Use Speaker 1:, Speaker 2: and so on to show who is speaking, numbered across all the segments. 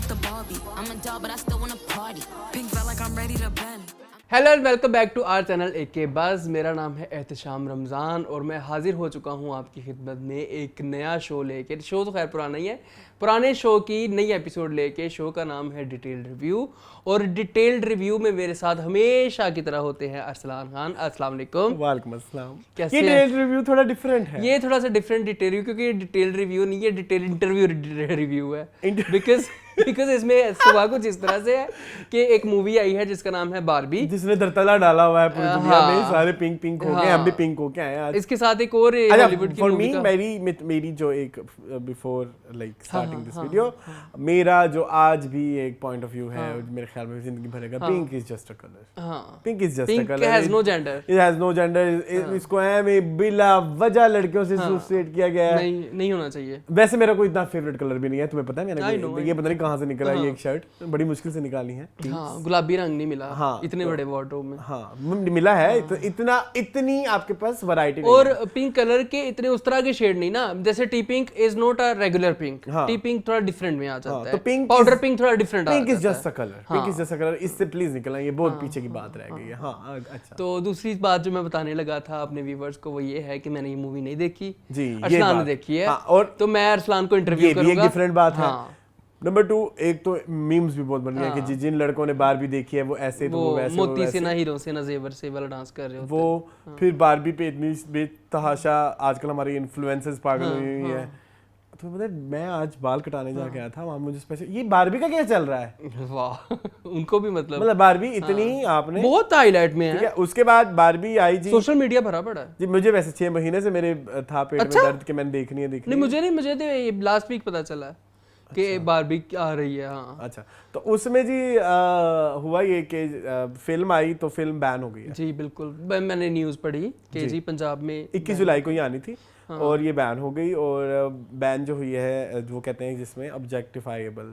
Speaker 1: like the Barbie. I'm a doll, but I still wanna party. Pink felt like I'm ready to bend.
Speaker 2: Hello and welcome back to our channel AK buzz. मेरा नाम है एहतशाम रमज़ान और मैं हाजिर हो चुका हूँ आपकी खिदमत में एक नया शो लेके। शो तो खैर पुराना ही है, पुराने शो की नई एपिसोड लेके। शो का नाम है डिटेल्ड रिव्यू और डिटेल्ड रिव्यू में मेरे साथ हमेशा की तरह होते हैं अरसलान खान। अस्सलाम वालेकुम।
Speaker 3: वालेकुम अस्सलाम।
Speaker 2: कैसे
Speaker 3: ये डिटेल्ड रिव्यू थोड़ा डिफरेंट है।
Speaker 2: ये थोड़ा सा डिफरेंट डिटेल रिव्यू, क्योंकि ये डिटेल्ड रिव्यू नहीं है, डिटेल इंटरव्यू रिव्यू है। बिकॉज इसमें सुबह कुछ इस तरह से है कि एक मूवी आई है जिसका नाम है बारबी,
Speaker 3: जिसने धड़तला डाला हुआ है पूरी दुनिया में। सारे पिंक पिंक हो गए, हम भी पिंक हो के आए आज।
Speaker 2: इसके साथ एक और हॉलीवुड की मूवी का
Speaker 3: मेरी जो एक before like starting this video, मेरा जो आज भी एक पॉइंट ऑफ व्यू है मेरे ख्याल में जिंदगी भरेगा, pink is just a colour. Pink is just a colour,
Speaker 2: pink has no gender,
Speaker 3: it has no gender. इसको में बिला वजह लड़कियों से एसोसिएट किया गया है।
Speaker 2: नहीं होना चाहिए।
Speaker 3: वैसे मेरा कोई इतना फेवरेट कलर भी नहीं है, तुम्हें पता है। मैंने ये पता नहीं कहाँ से निकला ये एक शर्ट, बड़ी मुश्किल से निकाली है।
Speaker 2: हाँ, गुलाबी रंग नहीं मिला।
Speaker 3: हाँ,
Speaker 2: इतने बड़े वार्डरोब में।
Speaker 3: हाँ मिला है। इतनी आपके पास वैरायटी नहीं
Speaker 2: और
Speaker 3: है।
Speaker 2: पिंक कलर के इतने उस तरह के शेड नहीं ना, जैसे T pink is not a regular pink. T pink थोड़ा डिफरेंट में आ जाता है।
Speaker 3: तो पिंक
Speaker 2: पाउडर पिंक थोड़ा different
Speaker 3: pink is just a colour. Pink is just a colour. इससे प्लीज निकलना, ये बहुत पीछे की बात रह गई है। हाँ अच्छा।
Speaker 2: तो दूसरी बात जो मैं बताने लगा था अपने व्यूअर्स को वो ये है कि मैंने ये मूवी नहीं देखी
Speaker 3: जी,
Speaker 2: अरसलान ने देखी है।
Speaker 3: और
Speaker 2: तो मैं अरसलान को इंटरव्यू करूंगा।
Speaker 3: ये एक डिफरेंट बात है। नंबर 2, एक तो मीम्स भी बहुत बन गए कि जिन लड़कों ने बारबी देखी है वो ऐसे तो वो वैसे,
Speaker 2: मोती से ना हीरो से ना जेवर से वाला डांस कर रहे होते हैं।
Speaker 3: वो फिर बारबी पे इतनी बेतहाशा आजकल हमारी इन्फ्लुएंसर्स पागल हुई है। तो पता है, मैं आज बाल कटाने जाके आया था, वहां मुझे स्पेशल ये बारबी का क्या चल रहा है।
Speaker 2: वाह उनको भी मतलब
Speaker 3: बारबी इतनी आपने
Speaker 2: बहुत हाईलाइट में है।
Speaker 3: उसके बाद बारबी आई जी,
Speaker 2: सोशल मीडिया भरा पड़ा है
Speaker 3: जी। मुझे वैसे 6 महीने से मेरे था पेट में दर्द कि मैंने देखनी है।
Speaker 2: नहीं मुझे तो ये लास्ट वीक पता चला कि बारबी आ रही है। हाँ
Speaker 3: अच्छा, तो उसमें जी हुआ ये कि फिल्म आई तो फिल्म बैन हो गई है।
Speaker 2: जी बिल्कुल, मैंने न्यूज़ पढ़ी कि जी पंजाब में
Speaker 3: 21 जुलाई को ही आनी थी और ये बैन हो गई। और बैन जो हुई है वो कहते हैं जिसमें ऑब्जेक्टिफाइबल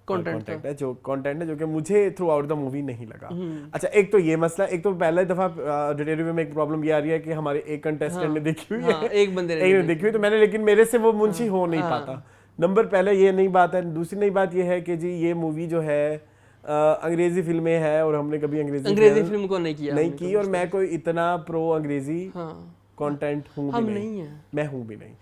Speaker 3: कंटेंट है, जो कंटेंट है जो कि मुझे थ्रू आउट द मूवी नहीं लगा। अच्छा, एक तो ये मसला, एक तो पहला दफा डिटेल रिव्यू में एक प्रॉब्लम ये आ रही है कि हमारे एक कंटेस्टेंट ने देखी हुई है,
Speaker 2: एक बंदे
Speaker 3: ने देखी हुई, तो मैंने, लेकिन मेरे से वो मुंशी हो नहीं पाता। नंबर पहले ये नई बात है। दूसरी नई बात ये है कि जी ये मूवी जो है अंग्रेजी फिल्में है और हमने कभी अंग्रेजी फिल्म को नहीं की और मैं कोई इतना प्रो अंग्रेजी कंटेंट हूँ भी नहीं, मैं हूँ भी नहीं।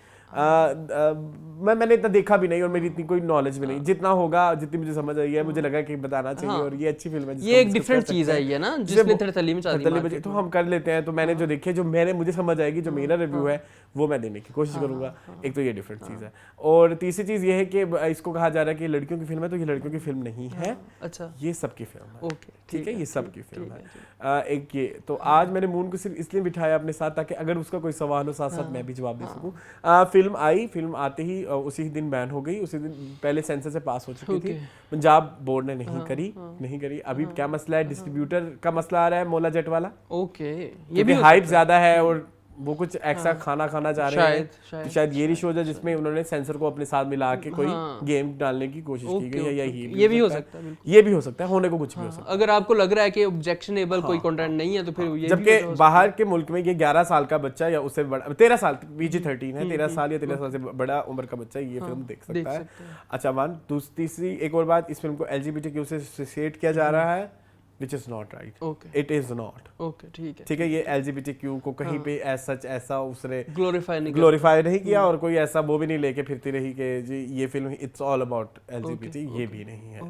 Speaker 3: मैंने इतना देखा भी नहीं और मेरी इतनी कोई नॉलेज भी नहीं। जितना होगा, जितनी मुझे समझ आई है, मुझे लगा कि बताना चाहिए। और ये अच्छी फिल्म है,
Speaker 2: ये एक डिफरेंट चीज है ये ना, जिसने तरतली में चाली
Speaker 3: तो हम कर लेते हैं। तो मैंने जो देखी, जो मुझे समझ आएगी, जो मेरा रिव्यू है वो मैं देने की कोशिश करूंगा। एक तो ये डिफरेंट चीज है। और तीसरी चीज ये है कि इसको कहा जा रहा है कि लड़कियों की फिल्म है, तो ये लड़कियों की फिल्म नहीं है।
Speaker 2: अच्छा,
Speaker 3: ये सबकी फिल्म है। ठीक है, ये सबकी फिल्म
Speaker 2: है।
Speaker 3: एक ये तो आज मैंने मून को सिर्फ इसलिए बिठाया अपने साथ ताकि अगर उसका कोई सवाल हो साथ साथ मैं भी जवाब दे सकूं। फिल्म आते ही उसी दिन बैन हो गई। उसी दिन पहले सेंसर से पास हो चुकी थी। पंजाब बोर्ड ने नहीं करी। अभी क्या मसला है, डिस्ट्रीब्यूटर का मसला आ रहा है, मौला जट वाला। ये भी हाइप ज्यादा है और वो कुछ एक्स्ट्रा खाना चाह रहे हैं। शायद ये रिशो है जिसमें उन्होंने सेंसर को अपने साथ मिला के कोई गेम डालने की कोशिश की गई है, या ये भी हो सकता है। ये भी हो सकता है, होने को कुछ भी हो सकता है।
Speaker 2: अगर आपको लग रहा है कि ऑब्जेक्शनेबल कोई कंटेंट नहीं है तो फिर ये
Speaker 3: जबकि बाहर के मुल्क में ये 11 साल का बच्चा या उससे बड़ा, 13 साल PG-13 है, 13 साल या 13 साल से बड़ा उम्र का बच्चा ये फिल्म देख सकता है। अच्छा, वन तीसरी एक और बात, इस फिल्म को LGBTQ से एसोसिएट किया जा रहा है, which is not right. It is not. ठीक है, ये LGBTQ को कहीं पे ऐसा उसने ग्लोरीफाई नहीं किया और कोई ऐसा वो भी नहीं लेके फिरती रही कि जी ये film it's all about LGBT। ये भी नहीं है।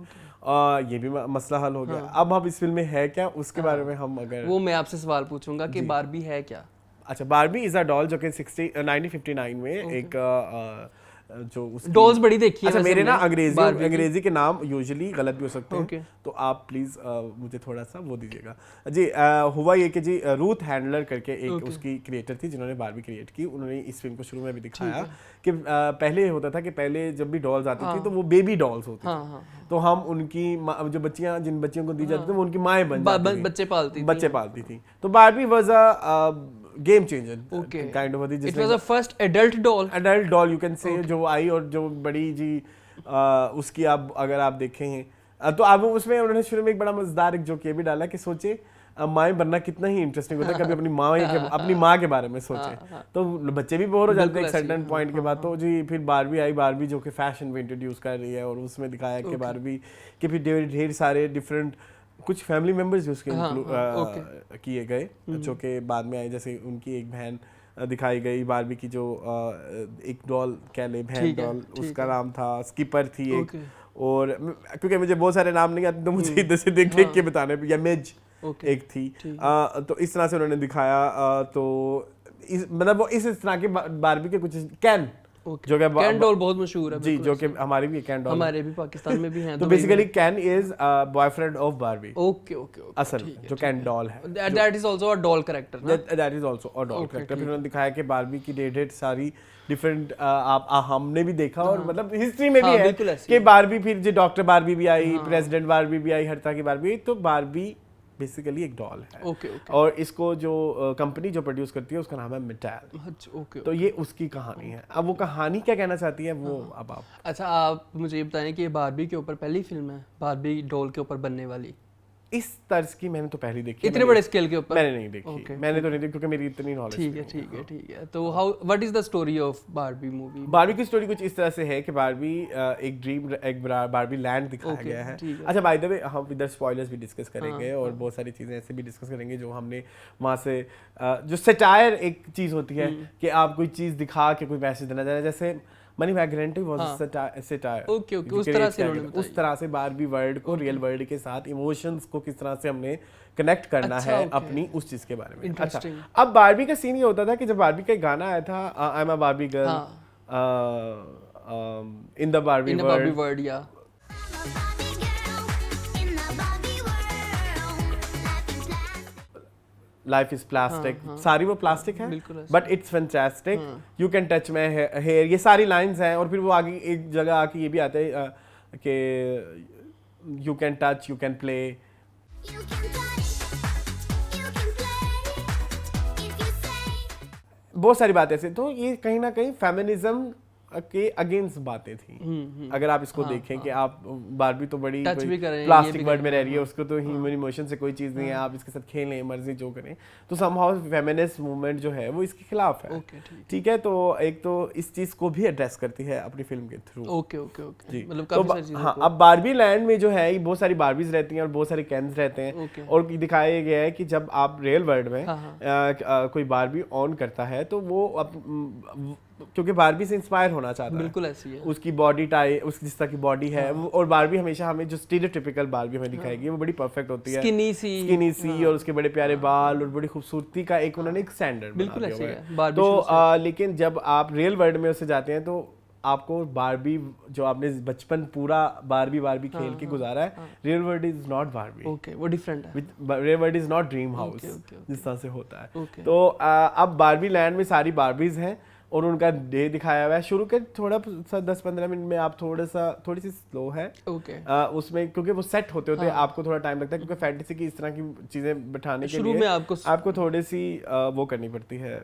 Speaker 3: ये भी मसला हल हो गया। अब हम इस फिल्म में है क्या, उसके बारे में हम अगर
Speaker 2: वो मैं आपसे सवाल पूछूंगा कि बारबी है क्या।
Speaker 3: अच्छा, बारबी इज अ डॉल जो कि 1959 में एक जो
Speaker 2: डॉल्स बड़ी देखी है।
Speaker 3: अच्छा, मेरे ना अंग्रेजी के नाम यूजुअली गलत भी हो सकते हैं, तो आप प्लीज मुझे थोड़ा सा वो दीजिएगा जी। हुआ ये कि जी रूथ हैंडलर करके एक उसकी क्रिएटर थी जिन्होंने बारबी क्रिएट की। उन्होंने इस फिल्म को शुरू में भी दिखाया कि पहले होता था कि पहले जब भी डॉल्स आती थी तो वो बेबी डॉल्स होती थी, तो हम उनकी जो बच्चियां जिन बच्चियों को दी जाती थी वो उनकी माएँ बन जाती थी, बच्चे पालती थी। तो Barbie was a game changer kind of. It was the first adult doll you can say जो आई और जो बड़ी जी उसकी आप अगर आप देखें तो अब उसमें उन्होंने शुरू में एक बड़ा मजेदार एक जोक ये भी डाला कि सोचे माएँ बनना कितना ही इंटरेस्टिंग होता है, कभी अपनी माँ के बारे में सोचें तो बच्चे भी बोर हो जाते हैं एक सर्टेन पॉइंट के बाद। तो जी फिर बारबी आई, बारबी जो कि फैशन में इंट्रोड्यूस कर रही है और उसमें दिखाया कि बारबी के फिर ढेर सारे डिफरेंट कुछ फैमिली मेम्बर्स भी उसके किए गए जो कि बाद में आए, जैसे उनकी एक बहन दिखाई गई बारबी की जो एक डॉल कह ले, बहन डॉल, उसका नाम था स्किपर थी एक, और क्योंकि मुझे बहुत सारे नाम नहीं आते तो मुझे इधर से देख के बताने पे, या मेज एक थी। तो इस तरह से उन्होंने दिखाया। तो मतलब वो इस तरह के बारबी के कुछ कैन जो कि
Speaker 2: कैन डॉल बहुत मशहूर है
Speaker 3: जी, जो कि हमारी भी कैन डॉल,
Speaker 2: हमारे भी पाकिस्तान में भी हैं।
Speaker 3: तो basically Ken is boyfriend of Barbie.
Speaker 2: Okay
Speaker 3: असल जो कैन डॉल है,
Speaker 2: that is also a doll character ना,
Speaker 3: that is also a doll character. फिर उन्होंने दिखाया कि बारबी की ढेर सारी डिफरेंट आप हमने भी देखा और मतलब हिस्ट्री में भी है कि बारबी, फिर जो डॉक्टर बारबी भी आई, प्रेसिडेंट बारबी भी आई, हर तरह की बारबी। तो बारबी बेसिकली एक डॉल है। और इसको जो कंपनी जो प्रोड्यूस करती है उसका नाम है मैटेल। तो ये उसकी कहानी है। अब वो कहानी क्या कहना चाहती है वो अब आप
Speaker 2: अच्छा आप मुझे ये बताएं कि ये बारबी के ऊपर पहली फिल्म है, बारबी डॉल के ऊपर बनने वाली
Speaker 3: इस तर्ज की मैंने तो पहली देखी,
Speaker 2: इतने बड़े स्केल के ऊपर
Speaker 3: मैंने नहीं देखी। मैंने तो नहीं देखी क्योंकि मेरी इतनी नॉलेज
Speaker 2: ठीक है। तो how what is the story of Barbie movie?
Speaker 3: Barbie की स्टोरी कुछ इस तरह से है कि बारबी एक बारबी लैंड दिखाया गया है। अच्छा बाय द वे हम इधर स्पॉयलर्स भी डिस्कस करेंगे और बहुत सारी चीजें ऐसे भी डिस्कस करेंगे जो हमने वहाँ से जो सटायर एक चीज होती है कि आप कोई चीज दिखा के कोई मैसेज देना चाह रहे हैं, जैसे मनी वैग्रेंटी वाज सटायर।
Speaker 2: ओके उस तरह से
Speaker 3: बारबी वर्ल्ड को रियल वर्ल्ड के साथ इमोशंस को किस तरह से हमने कनेक्ट करना है अपनी उस चीज के बारे में। अच्छा अब बारबी का सीन ये होता था कि जब बारबी का गाना आया था I am a Barbie girl in the Barbie world, या लाइफ इज प्लास्टिक, सारी वो प्लास्टिक है but it's fantastic, you can touch my hair, ये सारी लाइंस हैं। और फिर वो आगे एक जगह आके ये भी आता है कि you can touch, you can play, बहुत सारी बातें ऐसे। तो ये कहीं ना कहीं फेमिनिज्म के अगेंस्ट बातें थी। अगर आप इसको देखें कि आप बारबी तो बड़ी प्लास्टिक वर्ल्ड में रह रही है, उसको तो ह्यूमन इमोशन से कोई चीज़ नहीं है, आप इसके साथ खेलें मर्जी जो करें, तो समहाउ फेमिनिस्ट मूवमेंट जो है वो इसके खिलाफ है। ठीक है, तो एक तो इस चीज़ को भी एड्रेस करती है अपनी फिल्म के थ्रू। जी तो हाँ, अब बारबी लैंड में जो है बहुत सारी बारबीज रहती हैं और बहुत सारे कैन्स रहते हैं। और दिखाया गया है कि जब आप रियल वर्ल्ड में कोई बारबी ऑन करता है तो वो क्योंकि बारबी से इंस्पायर होना चाहता है,
Speaker 2: बिल्कुल ऐसी है उसकी
Speaker 3: बॉडी टाइप, उसकी जिस तरह की बॉडी है। और बारबी हमेशा हमें जो स्टीरियोटाइपिकल बारबी हमें दिखाएगी वो बड़ी परफेक्ट होती है,
Speaker 2: स्किनी सी
Speaker 3: और उसके बड़े प्यारे बाल और बड़ी खूबसूरती का एक उन्होंने एक स्टैंडर्ड बना दिया है। तो लेकिन जब आप रियल वर्ल्ड में उससे जाते हैं तो आपको बारबी जो आपने बचपन पूरा बारबी खेल के गुजारा है, real world is not Barbie,
Speaker 2: वो डिफरेंट है।
Speaker 3: Real world is not dream house जिस तरह से होता है। तो अब बारबी लैंड में सारी बारबीज हैं और उनका डे दिखाया हुआ है। शुरू के थोड़ा सा 10-15 मिनट में आप थोड़ी सी स्लो है उसमें, क्योंकि वो सेट होते आपको थोड़ा टाइम लगता है, क्योंकि फैंटेसी की इस तरह की चीजें बैठाने के लिए आपको थोड़ी सी वो करनी पड़ती है,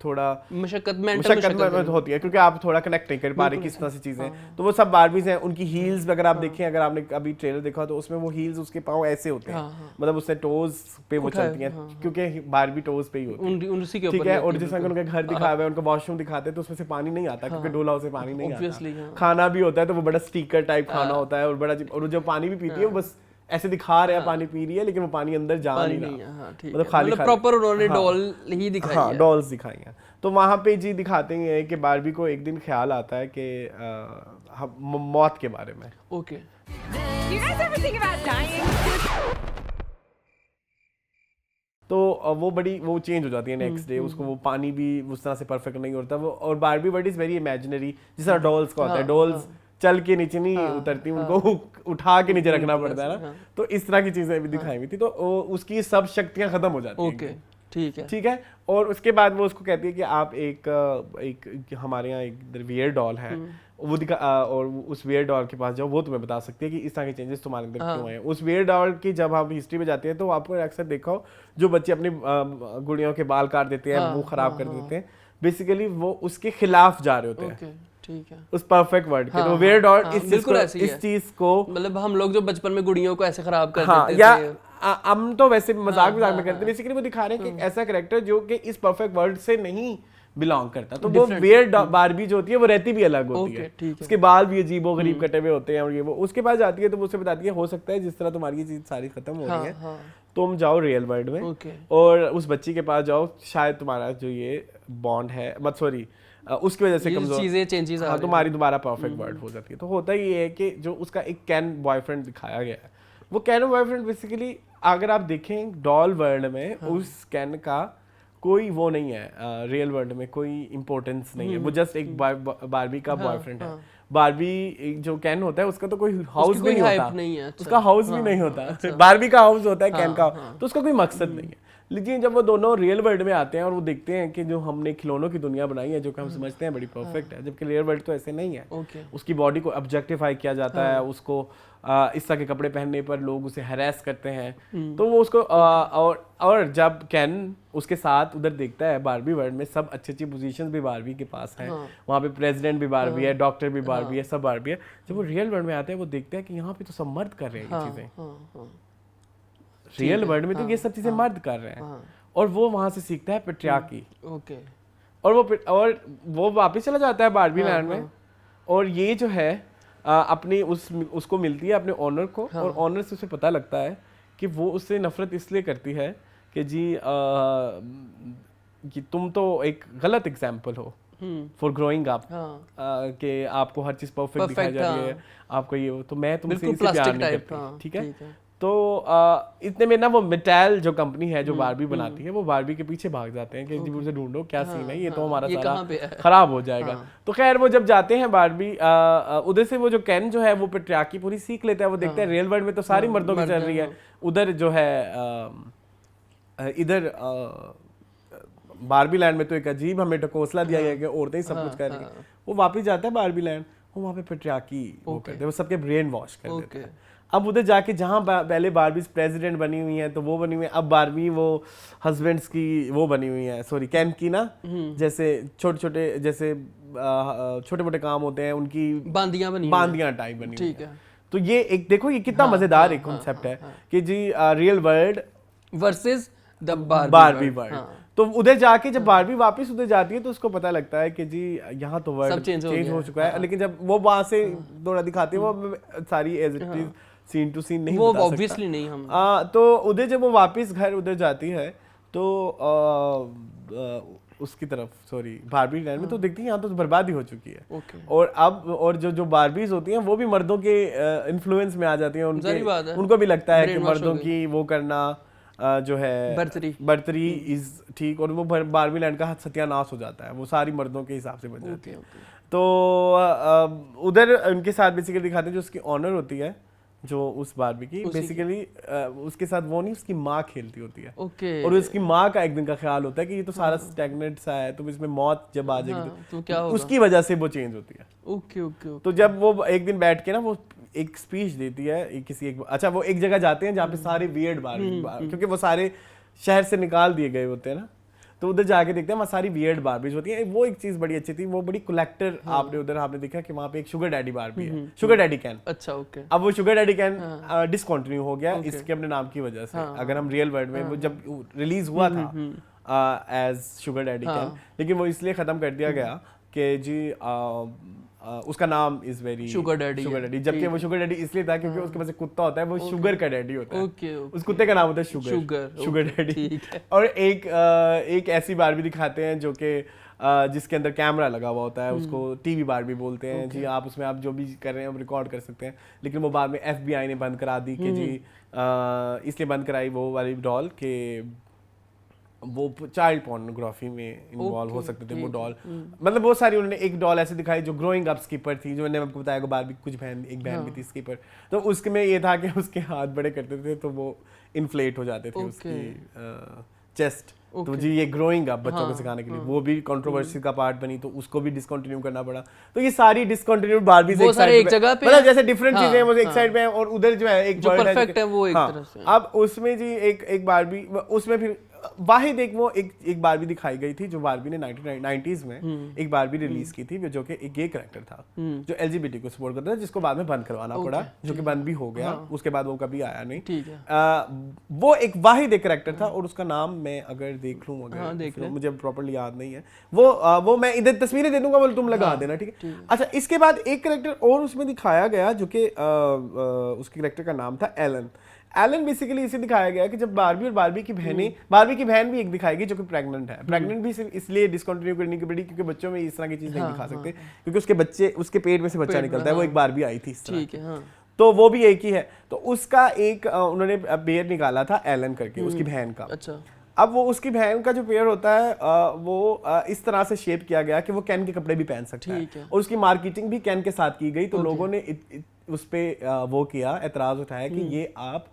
Speaker 3: थोड़ा मशक्कत होती है, क्योंकि आप थोड़ा कनेक्ट नहीं कर पा रहे किस तरह से चीजें। तो वो सब बारबीज हैं। उनकी हील्स अगर आप देखें, अगर आपने अभी ट्रेलर देखा तो उसमें वो हील्स उसके पाँव ऐसे होते हैं, मतलब उससे टोज पे वो चलती हैं, क्योंकि बारबी टोज पे ही होती है। ठीक है, और जिस तरह उनका घर दिखाया हुआ है, उनका वॉशरूम दिखाते हैं तो उसमें से पानी नहीं आता, क्योंकि डोला से पानी नहीं आता। खाना भी होता है तो वो बड़ा स्टीकर टाइप खाना होता है और बड़ा, और जो पानी भी पीती है वो बस ऐसे दिखा रहे हैं पानी पी रही है, लेकिन वो पानी अंदर जा नहीं रहा, मतलब खाली प्रॉपर उन्होंने डॉल ही दिखाई है, डॉल्स दिखाई हैं। तो वहां पे जी दिखाते हैं कि बारबी को एक दिन ख्याल आता है कि मौत के बारे में।
Speaker 2: ओके,
Speaker 3: तो वो चेंज हो जाती है नेक्स्ट डे, उसको वो पानी भी उस तरह से परफेक्ट नहीं होता वो। और Barbie world is very imaginary, जिस तरह डॉल्स का होता है, डॉल्स चल के नीचे नहीं उतरती, उनको उठा के नीचे रखना पड़ता है ना। तो इस तरह की चीजें भी दिखाई हुई थी। तो उसकी सब शक्तियां खत्म हो जाती हैं। ठीक है। और उसके बाद वो उसको कहती है कि आप एक हमारे यहाँ एक वियर डॉल है, वो दिखा, और उस वियर डॉल के पास जाओ, वो तुम्हें बता सकती है कि इस तरह के चेंजेस तुम्हारे अंदर क्यों आए। उस वियर डॉल की जब आप हिस्ट्री में जाते हैं तो आपको अक्सर देखा हो जो बच्चे अपनी गुड़ियों के बाल काट देते हैं, मुंह खराब कर देते हैं, बेसिकली वो उसके खिलाफ जा रहे होते हैं। ठीक है, उस परफेक्ट वर्ड के। तो वियर डॉल इस चीज को, मतलब हम लोग जो बचपन में गुड़ियों को ऐसे खराब कर देते थे, हम तो वैसे मजाक में करते हैं, बेसिकली वो दिखा रहे हैं कि ऐसा कैरेक्टर जो कि इस परफेक्ट वर्ल्ड से नहीं बिलोंग करता, तो वो वियर्ड बारबी जो होती है वो रहती भी अलग होती है, उसके बाल भी अजीबो गरीब कटे हुए होते हैं और ये वो उसके पास जाती है तो वो उसे बताती है हो सकता है जिस तरह तुम्हारी ये चीज सारी खत्म हो रही है तुम जाओ रियल वर्ल्ड में और उस बच्ची के पास जाओ, शायद तुम्हारा जो ये बॉन्ड है मत सॉरी उसकी वजह से कमजोर चीजें चेंजेस हाँ तुम्हारी दोबारा परफेक्ट वर्ल्ड हो जाती है। तो होता ही ये है कि जो उसका एक कैन बॉयफ्रेंड दिखाया गया है, वो कैन बॉयफ्रेंड बेसिकली अगर आप देखें डॉल वर्ल्ड में उस कैन का कोई वो नहीं है, रियल वर्ल्ड में कोई इंपॉर्टेंस नहीं है, वो जस्ट एक बारबी का बॉयफ्रेंड है। बारबी जो कैन होता है उसका तो कोई हाउस भी नहीं होता, उसका हाउस भी नहीं होता, बारबी का हाउस होता है कैन का, तो उसका कोई मकसद नहीं है। लेकिन जब वो दोनों रियल वर्ल्ड में आते हैं और वो देखते हैं कि जो हमने खिलौनों की दुनिया बनाई है जो कि हम समझते हैं बड़ी परफेक्ट है, जबकि रियल वर्ल्ड तो ऐसे नहीं है। उसकी बॉडी को ऑब्जेक्टिफाई किया जाता है, उसको इस तरह के कपड़े पहनने पर लोग उसे हैरेस करते हैं, तो वो उसको और जब कैन उसके साथ उधर देखता है बारबी वर्ल्ड में सब अच्छी पोजीशंस भी बारबी के पास हैं, वहाँ पे प्रेसिडेंट भी बारबी है, डॉक्टर भी बारबी है, सब बारबी है। जब वो रियल वर्ल्ड में आते हैं वो देखते हैं कि यहाँ पे तो सब मर्द कर रहे हैं ये चीजें, रियल वर्ल्ड में तो ये सब चीजें मर्द कर रहे हैं, और वो वहां से सीखता है पेट्रियार्की। और वो वापस चला जाता है बारबी लैंड में, और ये जो है अपनी उसको मिलती है अपने ऑनर को, और ऑनर से उसे पता लगता है कि वो उससे नफरत इसलिए करती है कि जी कि तुम तो एक गलत एग्जाम्पल हो फॉर ग्रोइंग अप, कि आपको हर चीज परफेक्ट दिखाई जा रही है, आपको ये हो, तो मैं तुमसे इसे प्यार नहीं करती, ठीक है। तो इतने में ना वो मेटल जो कंपनी है जो बारबी बनाती है, वो बारबी के पीछे भाग जाते हैं कि जी मुझे ढूंढो क्या सीन है, ये तो हमारा सारा खराब हो जाएगा। तो खैर वो जब जाते हैं बारबी उधर से वो जो कैन जो है वो पेट्रियार्की पूरी सीख लेता है, वो देखते हैं रियल वर्ल्ड में तो सारी मर्दों की चल रही है, उधर जो है इधर बारबी लैंड में तो एक अजीब हमें ढकोसला दिया गया कि औरतें ही सब कुछ कर रही हैं। वो वापस जाता है बारबी लैंड, वो वहाँ पे पेट्रियार्की वो करते हैं, वो सबके ब्रेन वॉश कर देते हैं। अब उधर जाके जहाँ पहले बारबी प्रेसिडेंट बनी हुई है तो वो बनी हुई है, अब बारबी वो हस्बैंड्स की वो बनी हुई है, सॉरी कैन की ना, जैसे छोटे छोटे जैसे छोटे मोटे काम होते हैं उनकी बांदियां टाइप बनी हुई है। तो ये एक देखो ये कितना मजेदार एक कॉन्सेप्ट है कि जी real world versus the Barbie world. तो उधर जाके जब बारबी वापस उधर जाती है तो उसको पता लगता है कि जी यहाँ तो वर्ल्ड चेंज हो चुका है, लेकिन जब वो वहां से थोड़ा दिखाती है वो सारी as it is scene to scene नहीं वो ऑब्वियसली नहीं हम तो उधर जब वो वापस घर उधर जाती है तो उसकी तरफ सॉरी बारबी लैंड में तो देखती है यहाँ तो बर्बादी हो चुकी है, और अब और जो बारबीज होती हैं वो भी मर्दों के इन्फ्लुएंस में आ जाती हैं, उनको भी लगता है कि मर्दों की वो करना जो है बर्तरी इज ठीक, और वो बारबी लैंड का सत्यानाश हो जाता है, वो सारी मर्दों के हिसाब से बन जाती है। तो उधर उनके साथ बेसिकली दिखाते हैं जो उसकी ऑनर होती है जो उस बारबी की, बेसिकली उसके साथ वो नहीं उसकी माँ खेलती होती है, और उसकी माँ का एक दिन का ख्याल होता है कि ये तो सारा स्टैग्नेंट सा है, तो इसमें मौत जब आ जाएगी तो क्या होगा, उसकी वजह से वो चेंज होती है। तो जब वो एक दिन बैठ के ना वो एक स्पीच देती है किसी अच्छा वो एक जगह जाते हैं जहाँ पे सारे वियर्ड बारबी क्योंकि वो सारे शहर से निकाल दिए गए होते हैं ना, तो उधर जाके देखते हैं वहाँ सारी वियर्ड बारबीज होती है। वो एक चीज बड़ी अच्छी थी, वो बड़ी कलेक्टर आपने देखा कि वहाँ पे एक शुगर डैडी बारबी है, शुगर डैडी कैन। अच्छा ओके। अब वो शुगर डैडी कैन डिसकंटिन्यू हो गया इसके अपने नाम की वजह से। अगर हम रियल वर्ल्ड में वो जब रिलीज हुआ था एज शुगर डैडी कैन, लेकिन वो इसलिए खत्म कर दिया गया कि जी उसका नाम इज वेरी शुगर डैडी, जबकि वो शुगर डैडी इसलिए था क्योंकि उसके पास एक कुत्ता होता है, वो शुगर का डैडी होता है, उस कुत्ते का नाम होता है शुगर डैडी। और एक ऐसी बारबी दिखाते हैं जो कि जिसके अंदर कैमरा लगा हुआ होता है, उसको टीवी बारबी बोलते हैं जी, आप उसमें आप जो भी कर रहे हैं रिकॉर्ड कर सकते हैं, लेकिन वो बाद में FBI ने बंद करा दी कि जी इसलिए बंद कराई वो वाली डॉल के वो चाइल्ड पोर्नोग्राफी में इन्वॉल्व हो सकते थे वो डॉल। मतलब बहुत सारी उन्होंने एक डॉल ऐसे दिखाई जो ग्रोइंग अप स्कीपर थी, जो मैंने आपको बताया बारबी कुछ एक बहन भी थी स्कीपर, तो उसमें ये था कि उसके हाथ बड़े करते थे तो वो इन्फ्लेट हो जाते थे उसकी चेस्ट। तो जी ये ग्रोइंग अप बच्चों को सिखाने के लिए वो भी कंट्रोवर्सी का पार्ट बनी, तो उसको भी डिसकंटिन्यू करना पड़ा। तो ये सारी डिसकंटिन्यूड बारबी से एक जगह पे मतलब जैसे डिफरेंट चीजें हैं वो एक साइड पे हैं और उधर जो है एक जो परफेक्ट है वो एक तरफ से। अब उसमें जी एक बारबी उसमें फिर वाहिद एक वो एक बारबी दिखाई गई थी जो बारबी ने 1990s में एक बारबी रिलीज की थी जो कि एक गे कैरेक्टर था जो LGBT को सपोर्ट करता था, जिसको बाद में बंद करवाना पड़ा, जो कि बंद भी हो गया। उसके बाद वो कभी आया नहीं।
Speaker 2: ठीक है।
Speaker 3: वो एक वाहिद एक कैरेक्टर था और उसका नाम मैं अगर देख लूं, अगर मुझे प्रॉपर्ली याद नहीं है, वो मैं इधर तस्वीरें दे दूंगा, वो तुम लगा देना, ठीक है। अच्छा, इसके बाद एक कैरेक्टर और उसमें दिखाया गया जो कि उसके कैरेक्टर का नाम था एलन। एलन बेसिकली इसे दिखाया गया कि जब बारबी और बारबी की बहन भी एक दिखाएगी जो कि प्रेग्नेंट है। प्रेग्नेंट भी सिर्फ इसलिए डिसकंटिन्यू करनी की पड़ी क्योंकि बच्चों में इस तरह की चीज नहीं दिखा सकते, क्योंकि उसके पेट में से बच्चा निकलता है। वो एक बारबी आई थी इस तरह की, तो वो भी एक ही है। तो उसका एक उन्होंने पेयर निकाला था एलन करके, उसकी बहन का।
Speaker 2: अच्छा।
Speaker 3: अब वो उसकी बहन का जो पेयर होता है वो इस तरह से शेप किया गया कि वो कैन के कपड़े भी पहन सकता है और उसकी मार्केटिंग भी कैन के साथ की गई। तो लोगों ने उस पे वो किया, एतराज उठाया कि ये आप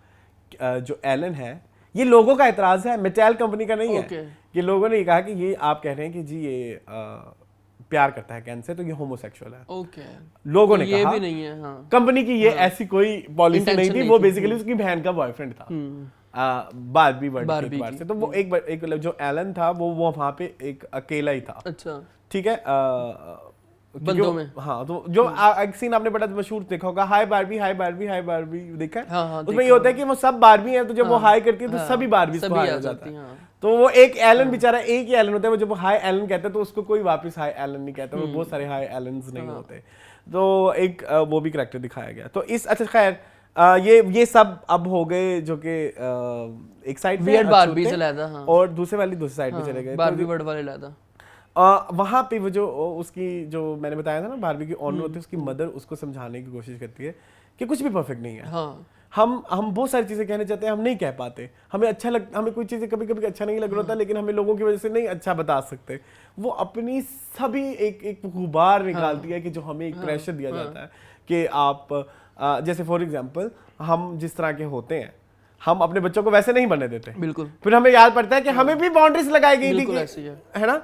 Speaker 3: जो एलन है, ये लोगों का एतराज है, मेटल कंपनी का नहीं है। कि लोगों ने कहा कि ये आप कह रहे हैं कि जी ये प्यार करता है कैन से, तो ये होमोसेक्सुअल है। लोगों ने
Speaker 2: ये
Speaker 3: कहा
Speaker 2: भी नहीं है। हाँ।
Speaker 3: कंपनी की ये ऐसी कोई पॉलिसी नहीं थी, वो बेसिकली उसकी बहन का बॉयफ्रेंड था बारबी वर्ल्ड के एतबार से। तो वो एक जो एलन था वो वहां पे एक अकेला ही था।
Speaker 2: अच्छा,
Speaker 3: ठीक है।
Speaker 2: बंदों में।
Speaker 3: हाँ, तो जो एक सीन आपने बड़ा मशहूर देखा होगा, हाय बारबी हाय बारबी हाय बारबी, देखा है?
Speaker 2: हाँ,
Speaker 3: उसमें ये होता है कि वो सब बारबी है, तो जब वो हाय करती है तो सभी बारबी को हाय हो जाता है। तो वो एक एलन बेचारा, एक ही एलन होता है, वो जब हाय एलन कहता है तो उसको कोई वापस हाय एलन नहीं कहता, वो बहुत सारे हाय एलन्स नहीं होते। तो एक वो भी करैक्टर दिखाया गया। तो इस अच्छा खैर ये सब अब हो गए जो कि एक साइड
Speaker 2: वियर्ड बारबी से लाया था,
Speaker 3: और दूसरी साइड पे चले गए
Speaker 2: बारबी वर्ल्ड वाले लाया था।
Speaker 3: वहां पे वो जो उसकी जो मैंने बताया था ना, बारबी की ऑनर होती है, उसकी मदर उसको समझाने की कोशिश करती है कि कुछ भी परफेक्ट नहीं है।
Speaker 2: हाँ।
Speaker 3: हम बहुत सारी चीजें कहने चाहते हैं, हम नहीं कह पाते। हमें कोई चीजें कभी कभी अच्छा नहीं लग रहा होता, लेकिन हमें लोगों की वजह से नहीं अच्छा बता सकते। वो अपनी सभी एक गुबार निकालती है कि जो हमें एक प्रेशर दिया जाता है कि आप जैसे फॉर एग्जाम्पल हम जिस तरह के होते हैं, हम अपने बच्चों को वैसे नहीं बनने देते।
Speaker 2: बिल्कुल।
Speaker 3: फिर हमें याद पड़ता है कि हमें भी बाउंड्रीज लगाई गई थी, है ना?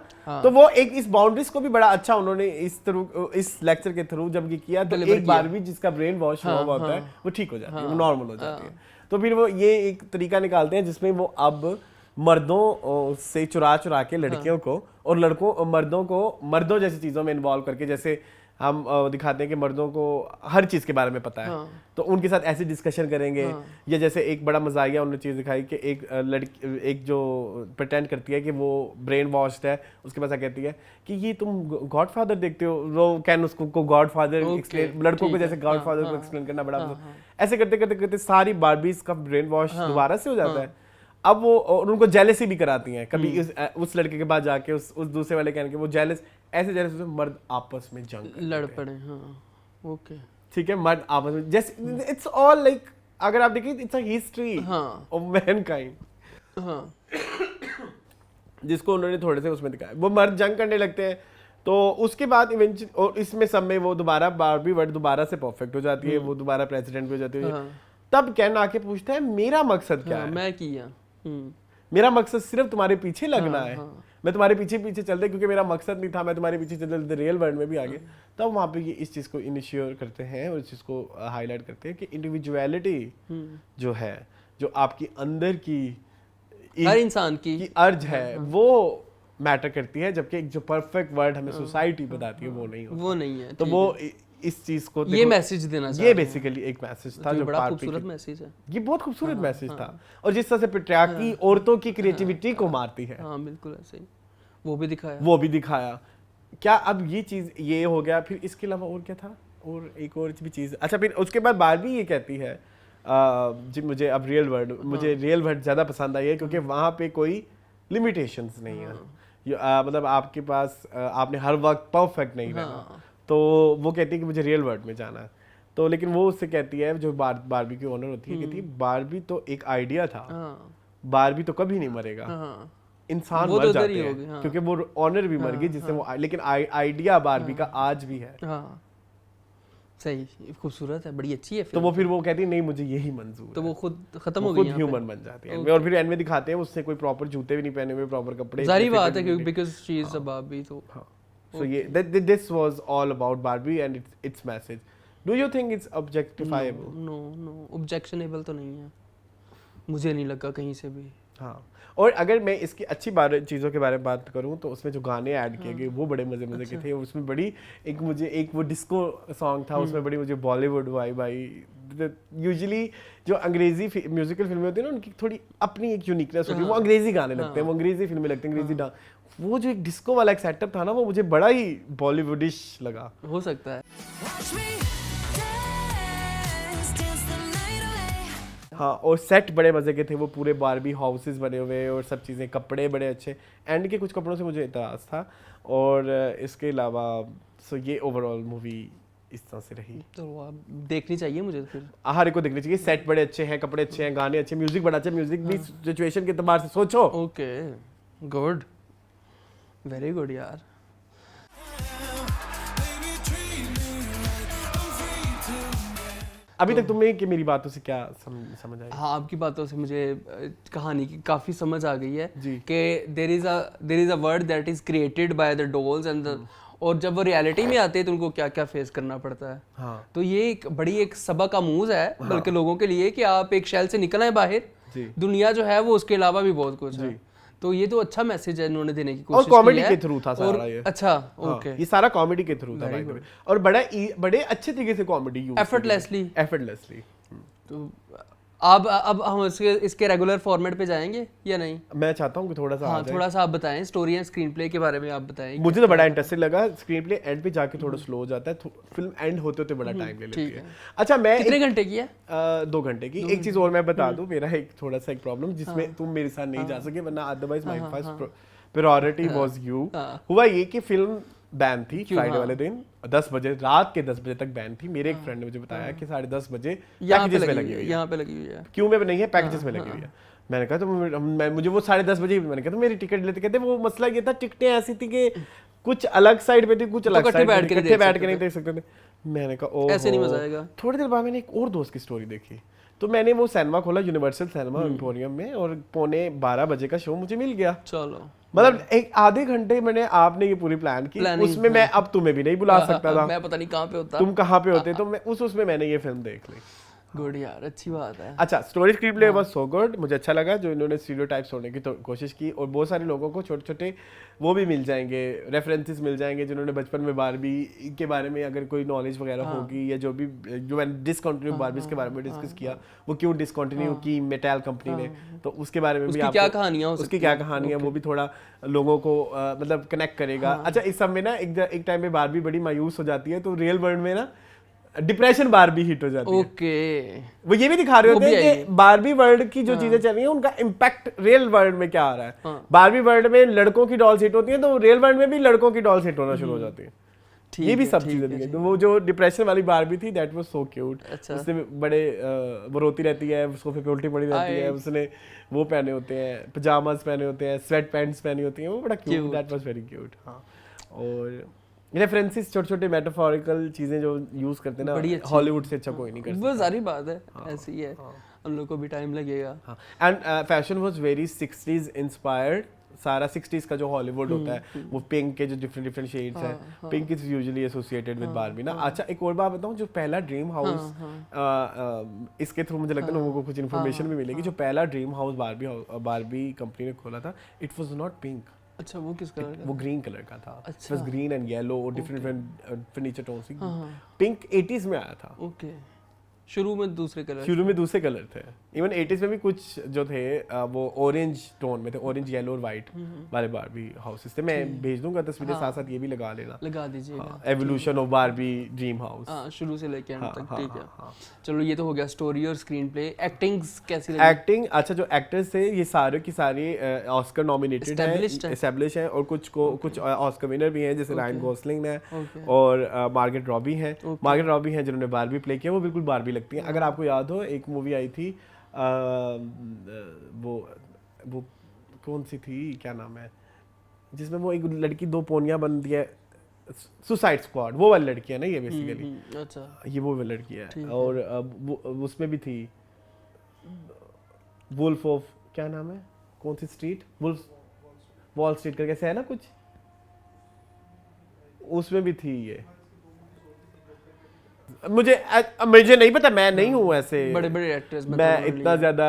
Speaker 3: तो वो एक इस बाउंड्रीज को भी बड़ा अच्छा उन्होंने इस लेक्चर के थ्रू जब ये किया, तो एक बार भी जिसका ब्रेन वॉश हुआ होता है वो ठीक हो जाती है, वो नॉर्मल हो जाती है। तो फिर वो ये एक तरीका निकालते हैं जिसमें वो अब मर्दों से चुरा के लड़कियों को और मर्दों को मर्दों जैसी चीजों में इन्वॉल्व करके, जैसे हम दिखाते हैं कि मर्दों को हर चीज के बारे में पता है। तो उनके साथ ऐसी डिस्कशन करेंगे। या जैसे एक बड़ा मजाकिया उन्होंने चीज दिखाई कि एक जो प्रिटेंड करती है कि वो ब्रेन वॉश्ड है, उसके पास कहती है कि ये तुम गॉडफादर देखते हो, वो कैन उसको गॉडफादर एक्सप्लेन, लड़कों को जैसे गॉडफादर को एक्सप्लेन करना बड़ा ऐसे करते करते सारी बारबीज का ब्रेन वॉश दोबारा से हो जाता है। अब वो उनको जेलसी भी कराती हैं, कभी उस लड़के के पास जाके उस दूसरे वाले कहने के वो जेलस मर्द आपस में जंग
Speaker 2: लड़ पड़े। हाँ, ओके,
Speaker 3: ठीक है, मर्द आपस में, जैसे इट्स ऑल लाइक, अगर आप देखिए it's a history of Mankind. हाँ, जिसको उन्होंने थोड़े से उसमें दिखाया, वो मर्द जंग करने लगते हैं। तो उसके बाद इवेंचुअली और इसमें सब में वो दोबारा बारबी वर्ल्ड दोबारा से परफेक्ट हो जाती है, वो दोबारा प्रेसिडेंट हो जाती है। तब कैन आके पूछता है मेरा मकसद क्या है,
Speaker 2: मैं किया,
Speaker 3: मेरा मकसद सिर्फ तुम्हारे पीछे लगना है। मैं तुम्हारे पीछे चलते क्योंकि मेरा मकसद नहीं था, मैं तुम्हारे पीछे चलते रियल वर्ल्ड में भी आ गए। तब वहां पे ये इस चीज को इनिशिएट करते हैं और इस चीज को हाईलाइट करते हैं कि इंडिविजुअलिटी जो है, जो आपकी अंदर की
Speaker 2: हर इंसान की
Speaker 3: अर्ज है, वो मैटर करती है, जबकि एक जो परफेक्ट वर्ल्ड हमें सोसाइटी बताती है वो नहीं है। तो वो इस चीज को
Speaker 2: ये मैसेज देना चाहिए।
Speaker 3: ये बेसिकली एक मैसेज था जो
Speaker 2: बड़ा खूबसूरत मैसेज है।
Speaker 3: ये बहुत खूबसूरत मैसेज था, और जिस तरह से पेट्रियार्की औरतों की क्रिएटिविटी को मारती है।
Speaker 2: हाँ, बिल्कुल ऐसे ही वो भी दिखाया। क्या अब ये चीज ये हो गया, फिर इसके अलावा और क्या था, और एक और भी चीज। अच्छा, फिर उसके बाद बारबी ये कहती है जी मुझे अब रियल वर्ल्ड ज्यादा पसंद आई है, क्योंकि वहां पे कोई लिमिटेशंस नहीं है। मतलब आपके पास आपने हर वक्त परफेक्ट नहीं रहना। तो वो कहती है कि मुझे रियल वर्ल्ड में जाना है। तो लेकिन वो उससे कहती है, जो बारबी की ओनर होती है, कहती है बारबी तो एक आइडिया था, बारबी तो कभी नहीं मरेगा, इंसान मर जाते हैं, क्योंकि वो ओनर भी मर गई जिससे वो, लेकिन आइडिया बारबी का आज भी है। सही, खूबसूरत है, बड़ी अच्छी है।
Speaker 3: तो वो फिर वो कहती है नहीं मुझे यही मंजूर है,
Speaker 2: तो वो खुद खत्म हो गई,
Speaker 3: खुद ह्यूमन बन जाती है। और फिर एंड में दिखाते हैं उससे कोई प्रॉपर जूते भी नहीं पहने हुए, प्रॉपर कपड़े,
Speaker 2: जारी बात है क्योंकि because she is a Barbie. तो
Speaker 3: so this was all about Barbie and its message. Do you think it's objectifiable?
Speaker 2: No, objectionable तो नहीं है, मुझे नहीं लगा कहीं से भी।
Speaker 3: हाँ, और अगर मैं इसकी अच्छी चीज़ों के बारे में बात करूँ तो उसमें जो गाने ऐड किए गए वो बड़े मज़े के थे। उसमें बड़ी एक वो डिस्को सॉन्ग था, उसमें बड़ी मुझे बॉलीवुड वाइब आई। यूजुअली जो अंग्रेजी म्यूजिकल फिल्में होती है ना, उनकी थोड़ी अपनी एक यूनिकनेस होती है, वो अंग्रेजी गाने लगते हैं, वो अंग्रेजी फिल्में लगती हैं, अंग्रेजी डांस। वो जो एक डिस्को वाला एक सेटअप था ना, वो मुझे बड़ा ही बॉलीवुडिश लगा।
Speaker 2: हो सकता है।
Speaker 1: Watch me dance, dance the night away.
Speaker 3: हाँ, और सेट बड़े मजे के थे, वो पूरे बारबी हाउसेस बने हुए और सब चीज़ें, कपड़े बड़े अच्छे। एंड के कुछ कपड़ों से मुझे इतराज़ था, और इसके अलावा सो ये ओवरऑल मूवी इस तरह से रही।
Speaker 2: तो आप देखनी चाहिए मुझे फिर।
Speaker 3: हर एक को देखनी चाहिए। सेट बड़े अच्छे हैं, कपड़े अच्छे हैं, गाने अच्छे, म्यूजिक बड़ा अच्छा, म्यूजिक भी सिचुएशन के एतबार से सोचो।
Speaker 2: ओके, गुड, वेरी गुड यार।
Speaker 3: अभी तक तुम्हें कि मेरी बातों से क्या समझ आई?
Speaker 2: हाँ, आपकी बातों से मुझे कहानी की काफ़ी समझ आ गई है
Speaker 3: जी।
Speaker 2: कि there is a word that is created by the dolls and the, और जब वो रियलिटी में आते हैं तो उनको क्या क्या फेस करना पड़ता है।
Speaker 3: हाँ।
Speaker 2: तो ये एक बड़ी एक सबक आमूज है बल्कि लोगों के लिए कि आप एक शेल से निकल आए बाहर।
Speaker 3: जी।
Speaker 2: दुनिया जो है वो उसके अलावा भी बहुत कुछ है। तो ये तो अच्छा मैसेज है इन्होंने देने की
Speaker 3: और
Speaker 2: कोशिश
Speaker 3: कॉमेडी
Speaker 2: की है।
Speaker 3: के थ्रू था सारा ये।
Speaker 2: अच्छा,
Speaker 3: हाँ,
Speaker 2: ओके,
Speaker 3: ये सारा कॉमेडी के थ्रू था भाई, और बड़े अच्छे तरीके से कॉमेडी यूज
Speaker 2: एफर्टलेसली। तो अब हम इसके रेगुलर फॉर्मेट पे जाएंगे या नहीं?
Speaker 3: मैं चाहता हूँ कि थोड़ा सा
Speaker 2: हाँ, थोड़ा सा आप बताएं, स्टोरी एंड स्क्रीन प्ले के बारे में आप बताएं।
Speaker 3: मुझे तो बड़ा इंटरेस्टिंग लगा। स्क्रीन प्ले एंड पे जाके थोड़ा स्लो हो जाता है, फिल्म एंड होते होते बड़ा टाइम ले लेती है। अच्छा, मैं
Speaker 2: कितने घंटे की है?
Speaker 3: 2 घंटे की। एक चीज और मैं बता दूं, मेरा एक थोड़ा सा एक प्रॉब्लम जिसमें तुम मेरे साथ नहीं जा सके, वरना otherwise my first priority was you. हुआ ये कि फिल्म बैन थी फ्राइडे वाले दिन 10 बजे, रात के 10 बजे तक बैन थी। मेरे एक फ्रेंड ने मुझे बताया कि 10:30 बजे पैकेजेस में लगी हुई है।
Speaker 2: यहाँ पे लगी हुई है।
Speaker 3: क्यों में नहीं है, पैकेजेस में लगी हुई है। मैंने कहा तो मुझे वो 10:30 बजे, मैंने कहा तो मेरी टिकट लेते, कहते वो मसला ये था टिकटें ऐसी थी कि कुछ अलग साइड पे थी, कुछ अलग साइड पे, इकट्ठे बैठ के नहीं देख सकते थे। मैंने कहा ओह,
Speaker 2: ऐसे नहीं मजा आएगा।
Speaker 3: थोड़ी देर बाद मैंने एक और दोस्त की स्टोरी देखी, तो मैंने वो सिनेमा खोला, यूनिवर्सल सिनेमा एम्पोरियम में, और 11:15 बजे का शो मुझे मिल गया।
Speaker 2: चलो,
Speaker 3: मतलब एक आधे घंटे मैंने, आपने ये पूरी प्लान की, उसमें मैं अब तुम्हें भी नहीं बुला सकता था,
Speaker 2: मैं पता नहीं कहाँ पे होता,
Speaker 3: तुम कहाँ पे होते, तो मैं उसमें मैंने ये फिल्म देख ली।
Speaker 2: गुड यार, अच्छी बात है।
Speaker 3: अच्छा, story screen play was so good, मुझे अच्छा लगा जो इन्होंने स्टीरियोटाइप्स तोड़ने की कोशिश की, और बहुत सारे लोगों को छोटे छोटे वो भी मिल जाएंगे, रेफरेंसेस मिल जाएंगे, जिन्होंने बचपन में बारबी के बारे में अगर कोई नॉलेज वगैरह होगी, या जो भी जो मैंने डिसकंटिन्यू बारबीज के बारे में डिस्कस किया, वो क्यों डिसकंटिन्यू की मेटल कंपनी ने, तो उसके बारे में भी आपको
Speaker 2: क्या कहानियां हो सकती
Speaker 3: उसकी क्या कहानी है वो भी थोड़ा लोगों को मतलब कनेक्ट करेगा। अच्छा, इस सब में ना एक टाइम में बारबी बड़ी मायूस हो जाती है, तो रियल वर्ल्ड में ना डिप्रेशन बारबी हिट हो जाती है।
Speaker 2: ओके,
Speaker 3: वो ये भी दिखा रहे होते हैं कि बारबी वर्ल्ड की जो चीजें चल रही हैं उनका इम्पैक्ट रियल वर्ल्ड में क्या आ रहा है। बारबी वर्ल्ड में लड़कों की डॉल्स हिट होती हैं, तो रियल वर्ल्ड में भी लड़कों की डॉल्स हिट होना शुरू हो जाती है। ये भी सब चीजें दी हैं। तो वो जो डिप्रेशन वाली बारबी थी, दैट वाज सो क्यूट। उससे बड़े वो रोती रहती है, सोफे पे उल्टी पड़ी रहती है, उसने वो पहने होते हैं, पजामाज पहने होते हैं, स्वेट पैंट्स पहनी होती हैं, वो बड़ा cute, that was very cute. हाँ, और रेफरेंसेस, छोटे छोटे मेटाफोरिकल चीजें जो यूज करते हैं ना, हॉलीवुड से अच्छा कोई नहीं कर सकता।
Speaker 2: वो सारी बात है, ऐसी ही है, हम लोग को भी टाइम लगेगा।
Speaker 3: And fashion was very 60s inspired. सारा 60s का जो हॉलीवुड होता है, वो पिंक के जो डिफरेंट शेड्स हैं, pink is usually associated with Barbie ना। अच्छा, एक और बात बताऊं, जो पहला ड्रीम हाउस, इसके थ्रू मुझे लगता है लोगों को कुछ इन्फॉर्मेशन भी मिलेगी, जो पहला ड्रीम हाउस बारबी कंपनी ने खोला था, इट वाज नॉट पिंक।
Speaker 2: अच्छा, वो किस कलर का?
Speaker 3: वो ग्रीन कलर का था।
Speaker 2: अच्छा,
Speaker 3: बस ग्रीन एंड येलो और different furniture tones. Pink 80s में आया था।
Speaker 2: ओके, शुरू में दूसरे कलर
Speaker 3: थे। इवन 80s में भी कुछ जो थे वो ऑरेंज टोन में थे, ऑरेंज, येलो और वाइट वाले बारबी हाउसेस थे। मैं भेज दूंगा तस्वीरें, साथ साथ ये भी लगा
Speaker 2: दीजिएगा।
Speaker 3: Evolution of Barbie dream house,
Speaker 2: शुरू से लेके एंड तक, ठीक है। चलो, ये तो हो गया स्टोरी और स्क्रीन प्ले। एक्टिंग्स कैसी लगी?
Speaker 3: एक्टिंग, अच्छा, जो एक्टर्स थे ये सारे की सारी ऑस्कर नॉमिनेटेड हैं, एस्टैब्लिश हैं, और कुछ ऑस्कर विनर भी हैं, जैसे रायन गोसलिंग है और मार्गरेट रॉबी हैं। मार्गरेट रॉबी हैं जिन्होंने बारबी प्ले किया, वो बिल्कुल बारबी लगती हैं। अगर आपको याद हो, एक मूवी आई थी, वो कौन सी थी, क्या नाम है, जिसमें वो एक लड़की 2 पोनियां बनती है, सुसाइड स्क्वाड, वो वाली लड़की है ना ये बेसिकली।
Speaker 2: अच्छा, ये
Speaker 3: वो वाली लड़की है। और उसमें भी थी वुल्फ ऑफ, क्या नाम है, कौन सी स्ट्रीट, वॉल स्ट्रीट करके ऐसे है ना कुछ, उसमें भी थी ये मुझे नहीं पता, मैं नहीं हूँ ऐसे
Speaker 2: बड़े बड़े एक्टर्स में,
Speaker 3: मैं इतना ज्यादा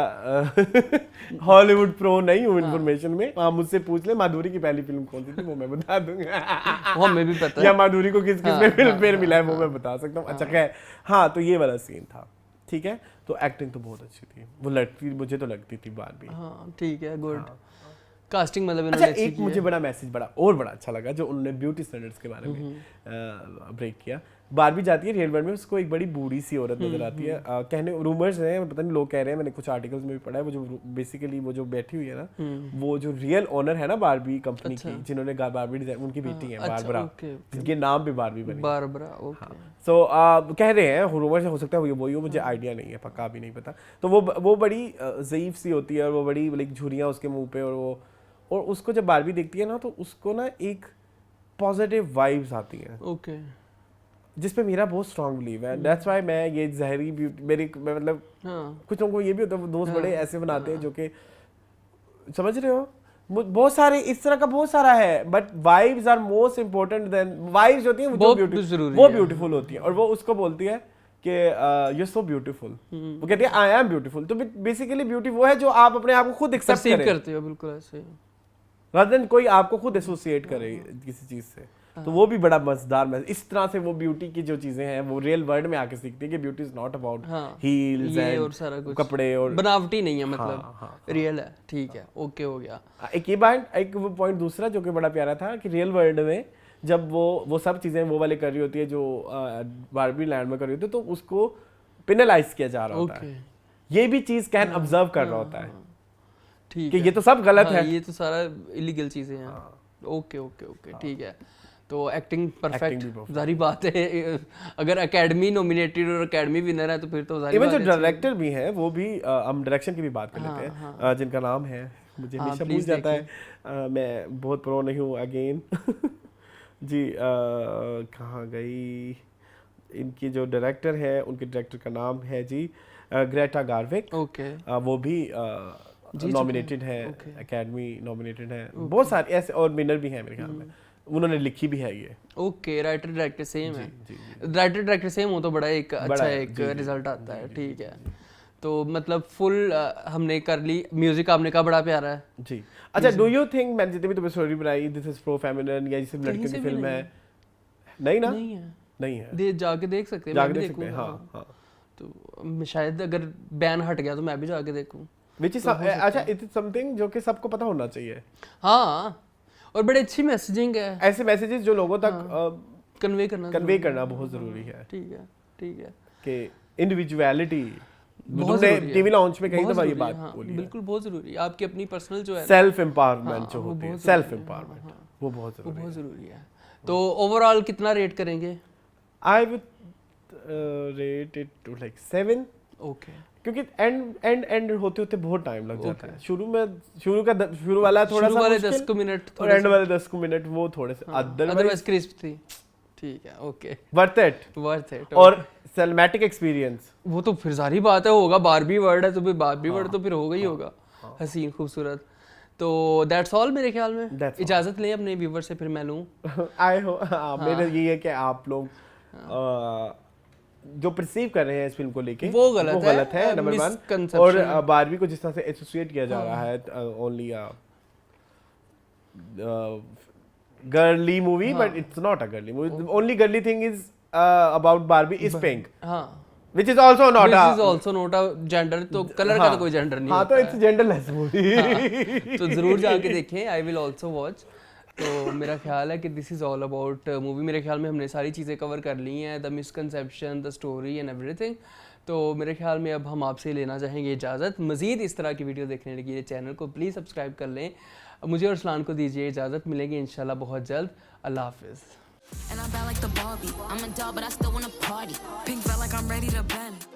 Speaker 3: हॉलीवुड प्रो नहीं हूँ इन्फॉर्मेशन में। हाँ, मुझसे पूछ ले माधुरी की पहली फिल्म कौन सी थी, वो मैं बता दूंगा।
Speaker 2: वो हमें भी पता है,
Speaker 3: या माधुरी को किस किस में फिल्म फेयर मिला है वो मैं बता सकता हूँ। अच्छा खैर, हाँ तो ये वाला सीन था, ठीक है। तो एक्टिंग तो बहुत अच्छी थी, वो लगती, मुझे तो लगती थी बारबी।
Speaker 2: हाँ ठीक है, गुड कास्टिंग मतलब
Speaker 3: अच्छा,
Speaker 2: इन्होंने
Speaker 3: एक मुझे बड़ा मैसेज बड़ा अच्छा लगा जो उन्होंने ब्यूटी स्टैंडर्ड्स के बारे में ब्रेक किया। बारबी जाती है रियल वर्ल्ड में, उसको एक बड़ी बूढ़ी सी औरत नजर आती है। कहने रूमर्स हैं, पता नहीं लोग कह रहे हैं, मैंने कुछ आर्टिकल्स में भी पढ़ा है, वो जो बेसिकली वो जो बैठी हुई है ना, वो जो रियल ओनर है ना बारबी कंपनी की, जिन्होंने बारबी डिजाइन, उनकी बेटी है बारबरा, जिनके नाम पे बारबी बनी,
Speaker 2: बारबरा। ओके,
Speaker 3: सो कह रहे हैं रूमर से, हो सकता है वही हो, मुझे आइडिया नहीं है, पक्का भी नहीं पता। तो वो बड़ी ज़ईफ सी होती है और वो बड़ी लाइक झुर्रियाँ उसके मुंह पे, और उसको जब बारबी देखती है ना तो उसको ना एक पॉजिटिव वाइब्स आती हैं।
Speaker 2: ओके,
Speaker 3: जिस पे मेरा बहुत स्ट्रांग बिलीव है। दैट्स व्हाई मैं ये ज़हरी ब्यूटी मैं मतलब कुछ लोगों को ये भी होता है, वो दोस्त बड़े ऐसे बनाते हैं जो कि, समझ रहे हो, बहुत सारे इस तरह का बहुत सारा है, but vibes are most important then vibes होती हैं, वो ब्यूटीफुल होती है, और वो उसको बोलती है कि यू आर सो ब्यूटीफुल। वो कहती है आई एम ब्यूटीफुल। तो बेसिकली ब्यूटी वो है जो आप अपने आप को खुद एक्सेप्ट
Speaker 2: करते हो, बिल्कुल ऐसे,
Speaker 3: रादर देन कोई आपको खुद एसोसिएट करे किसी चीज से। तो वो भी बड़ा मजेदार है। इस तरह से वो ब्यूटी की जो चीजें हैं वो रियल वर्ल्ड में आके सीखती है कि beauty is not about heels and और सारा कुछ, कपड़े और
Speaker 2: बनावटी नहीं है, मतलब रियल है। ठीक है, ओके, हो गया।
Speaker 3: एक वो पॉइंट दूसरा जो कि बड़ा प्यारा था कि रियल वर्ल्ड में जब वो सब चीजें वो वाले कर रही होती है जो बारबी लैंड में कर रही होती है, तो उसको पेनलाइज किया जा रहा होता है। ये भी चीज कैन ऑब्जर्व कर रहा होता है कि ये तो सब गलत है,
Speaker 2: ये तो सारा इलीगल चीजें हैं। ओके ओके ओके, ठीक है। तो एक्टिंग परफेक्ट, जारी बात है, अगर एकेडमी नॉमिनेटेड और एकेडमी विनर है तो फिर तो जारी बात है।
Speaker 3: जो डायरेक्टर भी है वो भी, हम डायरेक्शन की भी बात कर लेते हैं, जिनका नाम है, मुझे हमेशा भूल जाता है, मैं बहुत प्रो नहीं हूँ अगेन जी, कहाँ गई, इनकी जो डायरेक्टर है उनके डायरेक्टर का नाम है जी ग्रेटा गार्विक।
Speaker 2: ओके,
Speaker 3: वो भी नॉमिनेटेड है, एकेडमी नॉमिनेटेड है, बहुत सारे ऐसे और विनर भी हैं मेरे ख्याल में, उन्होंने लिखी भी है ये।
Speaker 2: ओके, राइटर डायरेक्टर सेम है, राइटर डायरेक्टर सेम हो तो बड़ा एक अच्छा एक रिजल्ट आता है। ठीक है, तो मतलब फुल हमने कर ली। म्यूजिक आपने कहा बड़ा प्यारा है
Speaker 3: जी। अच्छा, डू यू थिंक मैंने जितनी भी तुम्हें स्टोरी बनाई दिस इज प्रो फेमिनिन या जिसे लड़के की फिल्म है, नहीं ना, नहीं है,
Speaker 2: जाके देख सकते हैं, मैं भी देखूंगा। हां, तो शायद अगर बैन हट गया तो मैं भी जाके देखूं,
Speaker 3: व्हिच इज अच्छा, इट इज समथिंग जो कि सबको पता होना चाहिए।
Speaker 2: हां, और बड़ी अच्छी मैसेजिंग है,
Speaker 3: ऐसे मैसेजेस जो लोगों तक
Speaker 2: कन्वे करना
Speaker 3: बहुत जरूरी है।
Speaker 2: ठीक है, ठीक है,
Speaker 3: कि इंडिविजुअलिटी, तुमने टीवी लॉन्च में कई दफा ये बात बोली है,
Speaker 2: बिल्कुल बहुत जरूरी है। आपकी अपनी पर्सनल जो है
Speaker 3: सेल्फ एम्पावरमेंट जो होती है, सेल्फ एम्पावरमेंट, वो बहुत
Speaker 2: जरूरी है। तो ओवरऑल कितना रेट करेंगे?
Speaker 3: I would rate it to like 7।
Speaker 2: Okay,
Speaker 3: क्योंकि एंड होते बहुत टाइम लग जाता है। शुरू वाला थोड़ा सा मुश्किल,
Speaker 2: 10 मिनट
Speaker 3: और एंड वाले 10 मिनट वो थोड़े से
Speaker 2: अदरवाइज क्रिस्प थी। ठीक है, ओके,
Speaker 3: वर्थ इट। और सिनेमैटिक एक्सपीरियंस,
Speaker 2: वो तो फिर सारी बात है, होगा, बारबी वर्ड है तो फिर बारबी वर्ड तो फिर होगा ही होगा, हसीन खूबसूरत। तो दैट्स ऑल मेरे ख्याल में। इजाजत लें अपने व्यूअर से, फिर मैं लूं।
Speaker 3: आई हो मेरा ये है कि आप लोग जो परसीव कर रहे हैं इस फिल्म को लेके वो गलत है नंबर 1, और बारबी को जिस तरह से एसोसिएट किया जा रहा है only girly movie, but it's not a girly movie. Only girly thing is about Barbie is pink, which is also not a
Speaker 2: gender, तो कलर का तो कोई जेंडर नहीं
Speaker 3: होता है। तो इट्स जेंडरलेस मूवी,
Speaker 2: तो जरूर जाके देखें, आई विल आल्सो वॉच। तो मेरा ख्याल है कि this is all about movie. मेरे ख्याल में हमने सारी चीज़ें कवर कर ली हैं, the misconception, the story and everything. तो मेरे ख्याल में अब हम आपसे लेना चाहेंगे इजाज़त। मज़ीद इस तरह की वीडियो देखने के लिए चैनल को प्लीज़ सब्सक्राइब कर लें। मुझे और सलान को दीजिए इजाज़त, मिलेंगे इंशाल्लाह बहुत जल्द। अल्लाह हाफ़िज़।
Speaker 1: And I'm bad like the Barbie. I'm a doll, but I still wanna party. Pink felt like I'm ready to bend.